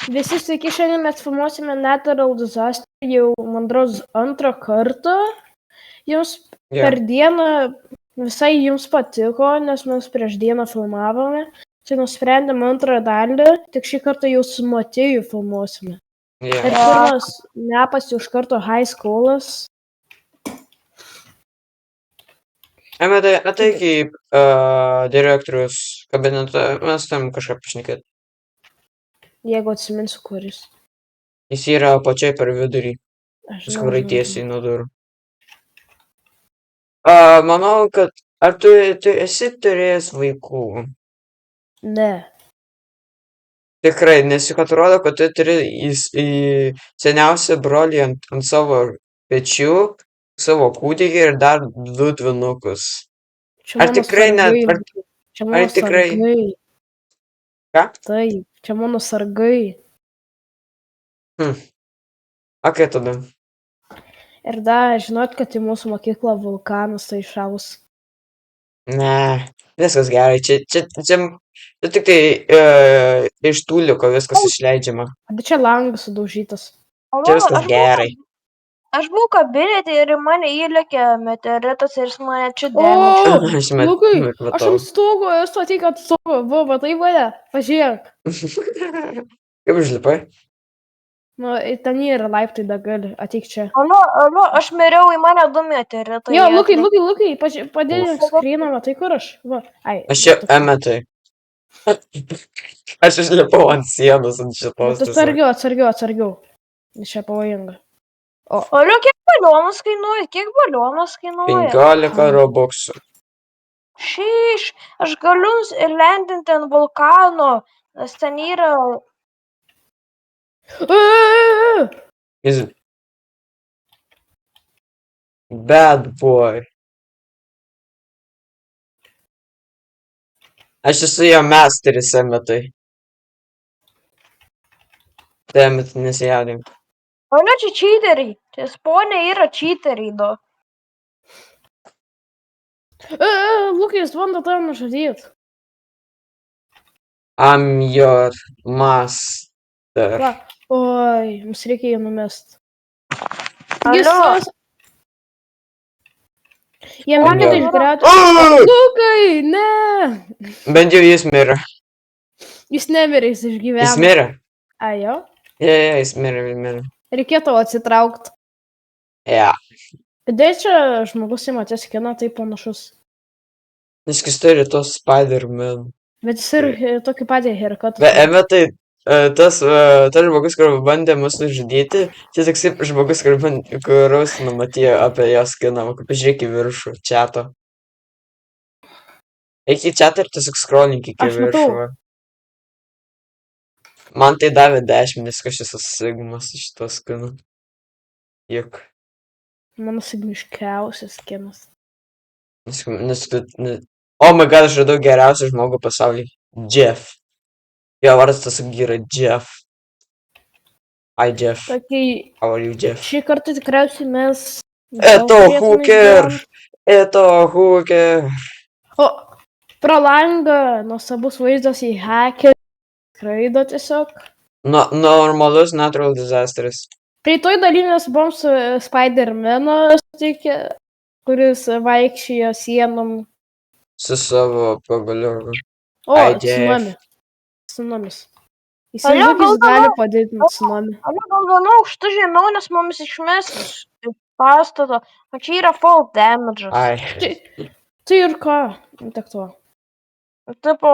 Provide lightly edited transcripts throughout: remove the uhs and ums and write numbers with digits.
Visi sveiki, šiandien mes filmuosime Natural Disaster jau, man atrodo, antrą kartą. Jums per dieną visai jums patiko, nes mes prieš dieną filmavome. Tai nusprendėm antrą dalį, tik šį kartą jau su Matėju filmuosime. Ir pirmas nepas jau iš karto High Schoolas. Ateik į direktorius kabinetą, mes tam kažką pašnekėt. Jeigu atsiminsiu, kuris. Jis yra pačiai per vidurį. Aš Skvarai žinau. tiesiai nuo durų. Manau, kad ar tu esi turėjęs vaikų? Ne. Tikrai, nes juk atrodo, kad tu turi į seniausią brolį ant savo pečių, savo kūdikį ir dar 2 dvynukus. Ar tikrai net? Čia mano sargai. Ką? Taip, čia mano sargai. Ok, tada. Ir dar žinot, kad į mūsų mokyklą vulkanas tai iššaus. Ne, viskas gerai. Čia tik tai iš tūliko viskas išleidžiama. Bet čia langas sudaužytas. Čia viskas gerai. Aš buvau kabinete ir į mane įlėkė meteoritas ir jis mane čia dėmė. Lukai, aš ant stogo esu ateik ant stogo. Va, tai mane, pažiūrėk. Kaip užlipai? Nu, ten yra laiptai dar gali, ateik čia. Alio, aš miriau į mane 2 meteoritai. Jo, Lukai, padėdink skryną, va, tai kur aš? Va, ai. Aš čia emetai. Aš užlipau ant sienos ant šitos. Atsargiau. Čia pavojinga. Alio, kiek balionas kainuoja? 15 robuxų. Šyš, aš galiu lendinti ant vulkano, nes ten yra... Jis... Bad boy. Aš esu jo masteris emetai. Tai emetai nesijaudink. Alio, čia čyteriai. Čia spawnė yra čyteriai, do. Lukai, jis bando tave nužudyt. I'm your master. Va, oi, mums reikia jį numest. Alio. Jie man tai išgrauti. Lukai, ne. Bent jau jis mirė. Jis nemirė, jis išgyveno. Jis mirė? A, jo? Jis mirė. Reikėtų atsitraukti. Ja. Kodėl čia žmogus į Matės kiną taip panašus? Nes jis turi tos Spider-Man. Bet jis ir tokį patį haircut. Bet emetai, tas žmogus, kur bandė mus nužudyti, čia toks žmogus, kuris numatėjo apie jos kiną, kaip žiūrėk į viršų, čiato. Eik į čiatą ir tiesiog scrollink iki viršų. Man tai davė 10, nes aš esu sigmas iš šitos kinų. Juk. Mano sigmiškiausias kinas. Oh my god, aš radau geriausią žmogų pasaulyje. Jeff. Jo vardas tas yra Jeff. Hi Jeff. How are you, Jeff? Šį kartą tikriausiai mes... Eto Hooker. O, pro langą nuostabus vaizdas į hakerį. Skraido tiesiog. Normalus Natural Disasters. Praeitoj daly mes buvom su Spider-Man'o sutikę, kuris vaikščiojo sienom. Su savo pagaliuku. O, tsunamis. Jis gali padidinti tsunami. Gal vienu aukštu žemiau, nes mums išmes iš pastato. O čia yra fall damage. Tai ir ką? Tik to.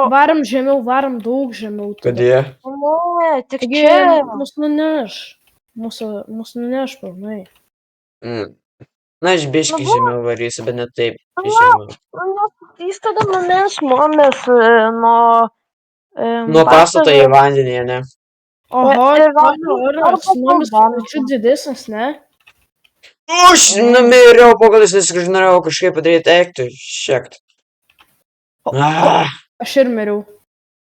Varam žemiau, varam daug žemiau. Kodėl? Ne, tik čia. Mūsų nuneš, pilnai. Na, aš biškį žemiau varysiu, bet ne taip žemiau. Jis tada numes mumis nuo pastato į vandenį, ne? Oho, tsunamis pačiu didesnis, ne? Aš numiriau, pagal jis norėjau kažkaip padaryti ektų, šiekt. Aš ir miriau.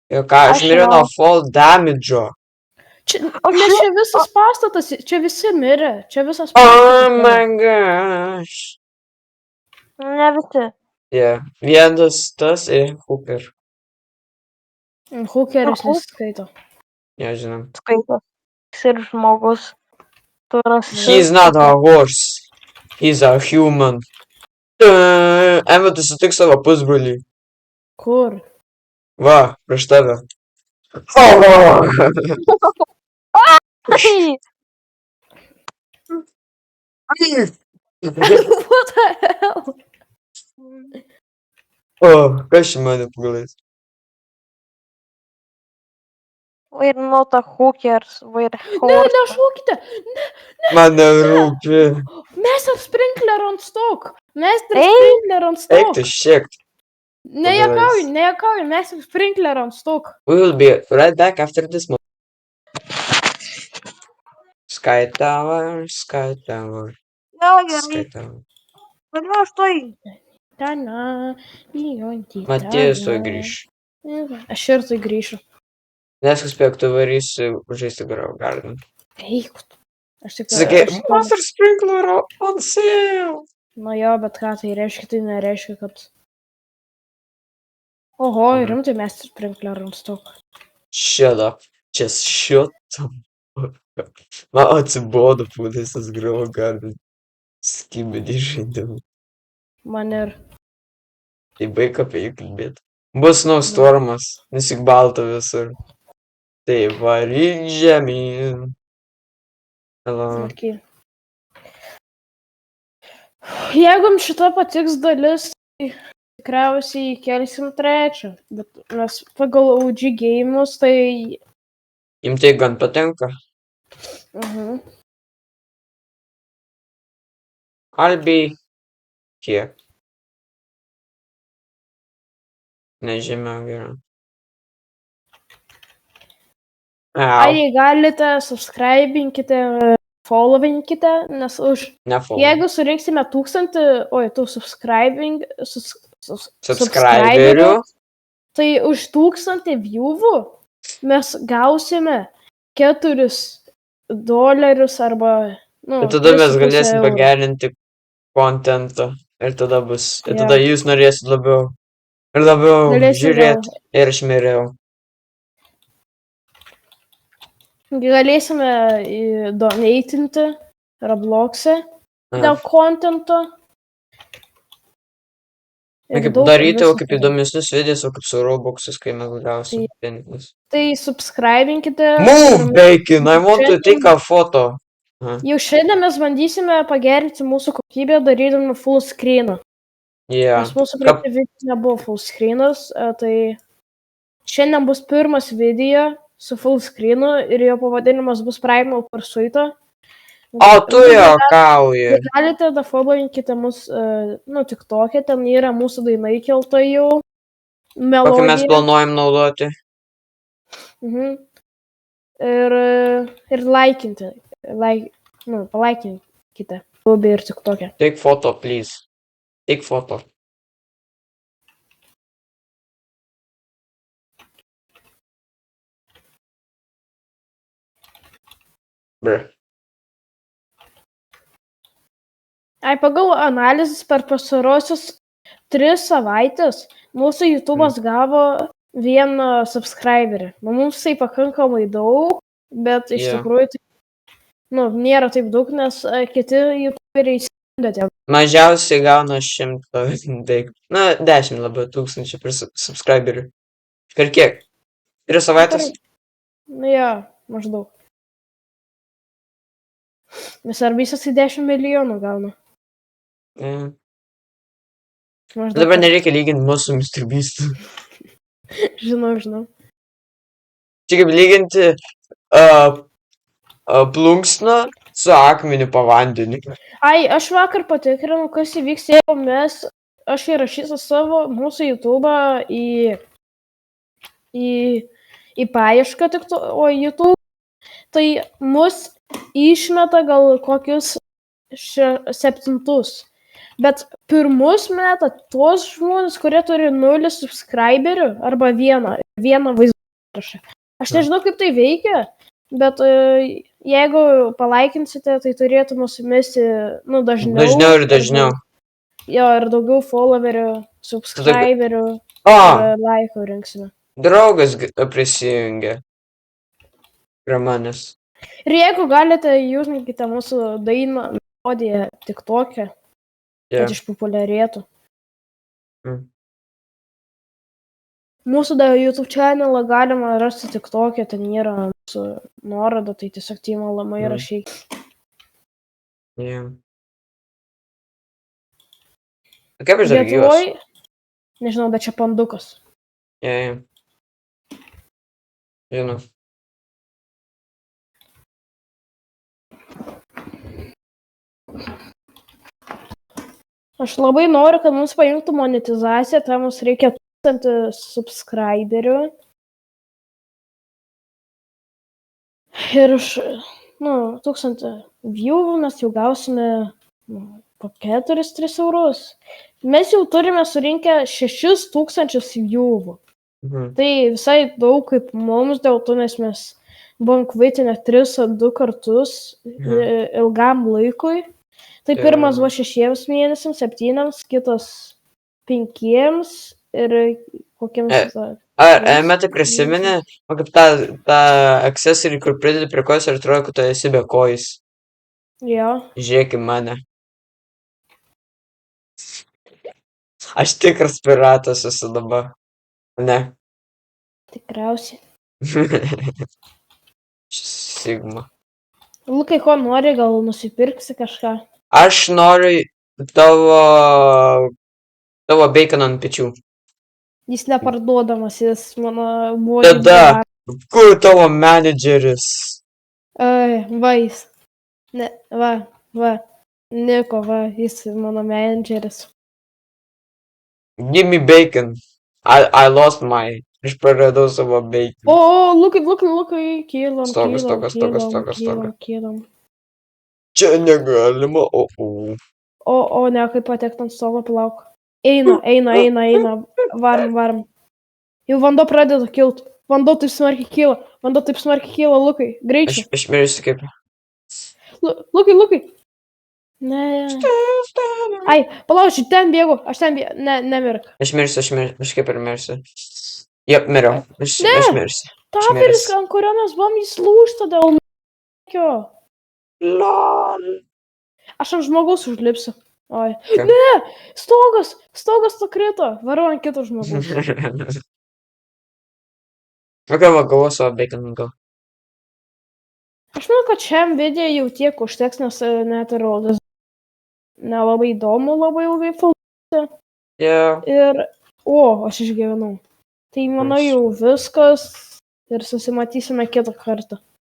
Aš miriau nuo fall damage'o. Nes čia visas pastatas, čia visi mirė, čia visas pastatas. Oh my gosh. Ne visi. Vienas tas ir Hooker. Hookeris nesiskaito. Nežinau. Skaitas. Jis ir žmogus. Turas. He's not a horse. He's a human. Ema, tu sutik savo pusbrolį. Kur? Va, prieš tave. What the hell? O, kas čia mane pagalės? We're not a hookers, we're Ne, horse. nešaukite. Man nerūpi. Mr. Sprinkler ant stok. Mr. Ei. Sprinkler ant Eik stok. tu šiek. Nejuokauju. Mr. Sprinkler ant stok. We will be right back after this moment. Sky Tower, Sky Tower, Jo, Sky gerai. Tower. Kodėl aš tai? Tana, įjonti. Matėjus tuoj grįš. Aš ir tai grįšiu. Nesuspėk, tu varysi žaisti Grow Garden. Eik. Aš tik... Sakė, aš- Master Sprinkler on sale. Na jo, bet ką tai reiškia, tai nereiškia, kad... Oho, rimtai Mr. Sprinkler ant stok. Shut up. Just shut up. Man atsibodo pūdėsis Grow Garden. Skibidį žaidimą. Man ir... Tai baig apie jį kalbėti. Bus snowstormas, nes juk balta visur. Tai varyk žemyn. Hello. Okay. Jeigu jums šita patiks dalis, tai tikriausiai kelsim trečią. Bet mes pagal OG gėjimus, tai... Jums tai gan patinka. I'll be here. Nežemiau geriau. Ai, galite subscribinkite, followinkite, nes už... Nefollow. Jeigu surinksime 1000, Subscriberių. tai už 1000 viewų mes gausime $4 arba... Nu, Ir tada mes 3,5 galėsim eurų. pagerinti kontentą. Ir tada bus. Ir Jo. tada jūs norėsit labiau. Ir labiau Galėsim žiūrėti. Ir aš miriau. Galėsime donatinti Roblox'e dėl kontento. Ir Kaip daug daryti, o viso kaip kito. įdomesnius videos, o kaip su Roblox'ais, kai mes gausim pinigus. Tai subscribinkite. Move, bacon! I want to take a photo. Jau šiandien mes bandysime pagerinti mūsų kokybę darydami full screen'ą. Yeah. Nes mūsų praeitą video nebuvo full screen'as, tai šiandien bus pirmas video su full screen'u ir jo pavadinimas bus Primal Pursuit'o. O tu juokauji. Galite followinkite mus, TikTok'e, ten yra mūsų daina įkelta jau. Kokį mes Melodija. planuojam naudoti? Ir laikinti. Palaikinkite. YouTube ir TikTok'e. Take photo, please. Take photo. Brr. Ai, pagal analizės per pastarosius 3 savaitės mūsų YouTube'as gavo 1 subscriberį. Mums tai pakankamai daug, bet iš Jo. tikrųjų tai, nėra taip daug, nes kiti YouTuberiai įsijungia. Mažiausiai gauna 100, na, 10 labiau tūkstančių per subscriberių. Per kiek? 3 savaitės? Jo, maždaug. Vis ar visas į 10 milijonų gauna. Yeah. Maždaug. Dabar nereikia lyginti mūsų su Mr. Beast'u. Žinau. Čia kaip lyginti plunksną su akmeniu po vandeniu. Ai, aš vakar patikrinau, kas įvyks, jeigu aš įrašysiu savo mūsų YouTube'ą į paiešką tik to, o YouTube, tai mus išmeta gal kokius 7. Bet pirmus meta tos žmonės, kurie turi 0 subscriberių arba 1 vaizdą. Aš nežinau, kaip tai veikia, bet jeigu palaikinsite, tai turėtų mūsų mesti, dažniau. Dažniau ir dažniau. Jo, ir daugiau followerių, subscriberių, O, laikų rinksime. draugas prisijungia. prie manęs. Ir jeigu galite, jūsnikite mūsų dainą melodiją TikTok'e, kad išpopuliarėtų. Mūsų YouTube channelą galima rasti TikTok'e, ten yra mūsų nuoroda, tai tiesiog Timo Lamai rašyk. Kaip aš dar Lietuvoj, nežinau, bet čia pandukas. Žinau. Aš labai noriu, kad mums pajungtų monetizaciją, tai mums reikia 1000 subscriberių. Ir 1000 viewų mes jau gausime po 4-3 eurus. Mes jau turime surinkę 6000 viewų. Tai visai daug kaip mums dėl to, nes mes buvom kvaitinę 3-2 kartus ilgam laikui. Tai pirmas buvo 6 mėnesiams, 7, kitas 5 ir kokiems... Ar Emeta prisiminė, kaip tą aksesorį, kur pridedi prie kojos ir atrodo, kad tu esi be kojos? Jo. Žiūrėk į mane. Aš tikras piratas esu dabar. Ne. Tikriausiai. Sigma. Lukai, ko nori, gal nusipirksi kažką? Aš noriu tavo baconą ant pečių. Jis neparduodamas, jis mano buvo... Tada, kur tavo menedžeris? Jis. Ne, Niko, jis mano menedžeris. Give me bacon. I lost my... Aš praradau savo bacon. Lukai, kylam. Čia negalima, Ne, kaip patekti ant stalo, palauk. Eina. Varom. Jau vanduo pradeda kilt. Vanduo taip smarkiai kyla, Lukai. Greičiau. Aš mirsiu kaip. Lukai. Ne. Ai, palauk, ten bėgu. Aš ten bėgu. Ne, nemirk. Aš mirsiu. Aš kaip ir mirsiu. Jep, miriau. Aš mirsiu. Taperis, ant kurio mes buvom, jis lūžta dėl mėkio. Lol. Aš ant žmogaus užlipsiu. Oi. Ne, stogas nukrito. Varau ant kito žmogaus. Va, galvoju savo baconą gal. Aš manau, kad šiam video jau tiek užteks, nes net ir nelabai įdomu labai ilgai filmuoti. Ir, aš išgyvenau. Tai manau jau viskas ir susimatysime kitą kartą.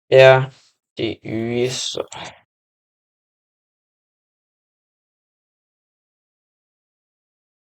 Tai viso.